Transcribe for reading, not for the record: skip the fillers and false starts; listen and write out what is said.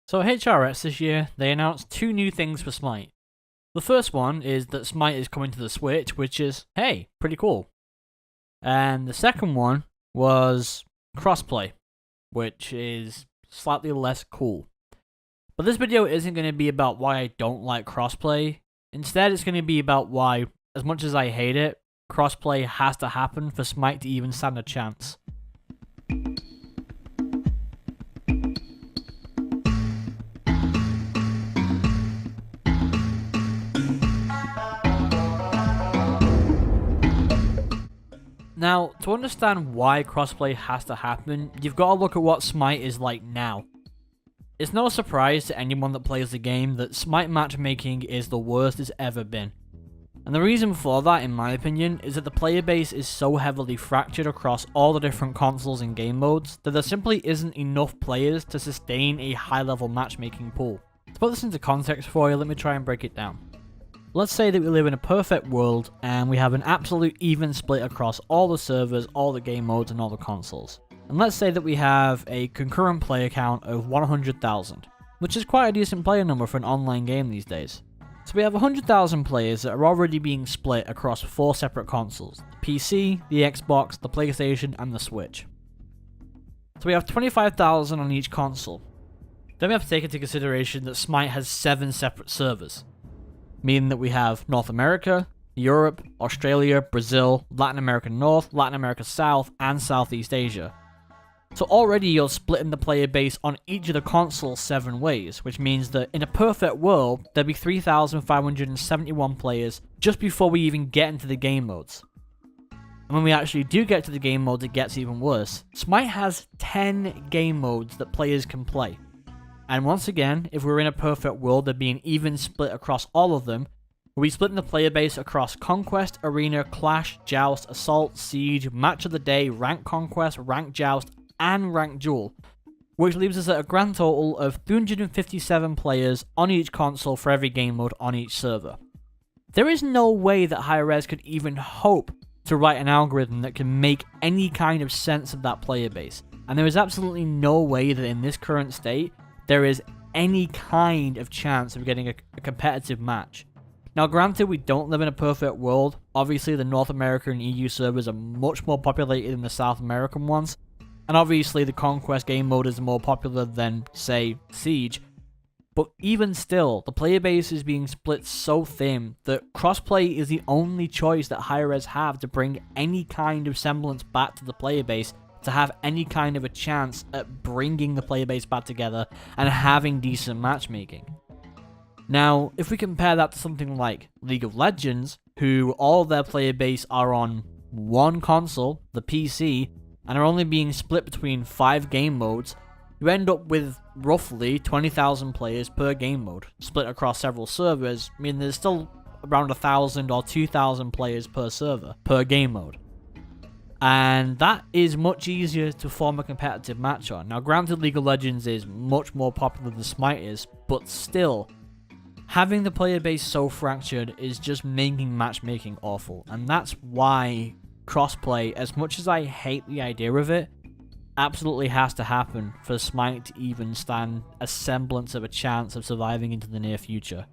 So at Hi-Rez this year, they announced two new things for Smite. The first one is that Smite is coming to the Switch, which is, hey, pretty cool. And the second one was Crossplay, which is slightly less cool. But this video isn't going to be about why I don't like Crossplay. Instead, it's going to be about why, as much as I hate it, Crossplay has to happen for Smite to even stand a chance. Now, to understand why crossplay has to happen, you've got to look at what Smite is like now. It's no surprise to anyone that plays the game that Smite matchmaking is the worst it's ever been. And the reason for that, in my opinion, is that the player base is so heavily fractured across all the different consoles and game modes that there simply isn't enough players to sustain a high-level matchmaking pool. To put this into context for you, let me try and break it down. Let's say that we live in a perfect world and we have an absolute even split across all the servers, all the game modes, and all the consoles. And let's say that we have a concurrent player count of 100,000, which is quite a decent player number for an online game these days. So we have 100,000 players that are already being split across 4 separate consoles: the PC, the Xbox, the PlayStation, and the Switch. So we have 25,000 on each console. Then we have to take into consideration that Smite has 7 separate servers, meaning that we have North America, Europe, Australia, Brazil, Latin America North, Latin America South, and Southeast Asia. So already you're splitting the player base on each of the consoles 7 ways, which means that in a perfect world, there'd be 3,571 players just before we even get into the game modes. And when we actually do get to the game modes, it gets even worse. Smite has 10 game modes that players can play. And once again, if we were in a perfect world, there'd be an even split across all of them. We'd be splitting the player base across Conquest, Arena, Clash, Joust, Assault, Siege, Match of the Day, Rank Conquest, Rank Joust, and Rank Duel, which leaves us at a grand total of 357 players on each console for every game mode on each server. There is no way that Hi-Rez could even hope to write an algorithm that can make any kind of sense of that player base, and there is absolutely no way that in this current state, there is any kind of chance of getting a competitive match. Now granted, we don't live in a perfect world. Obviously the North American and EU servers are much more populated than the South American ones, and obviously the Conquest game mode is more popular than, say, Siege. But even still, the player base is being split so thin that crossplay is the only choice that Hi-Rez have to bring any kind of semblance back to the player base, to have any kind of a chance at bringing the player base back together and having decent matchmaking. Now, if we compare that to something like League of Legends, who all their player base are on one console, the PC, and are only being split between 5 game modes, you end up with roughly 20,000 players per game mode, split across several servers, meaning there's still around 1,000 or 2,000 players per server, per game mode. And that is much easier to form a competitive match on. Now granted, League of Legends is much more popular than Smite is, but still, having the player base so fractured is just making matchmaking awful. And that's why crossplay, as much as I hate the idea of it, absolutely has to happen for Smite to even stand a semblance of a chance of surviving into the near future.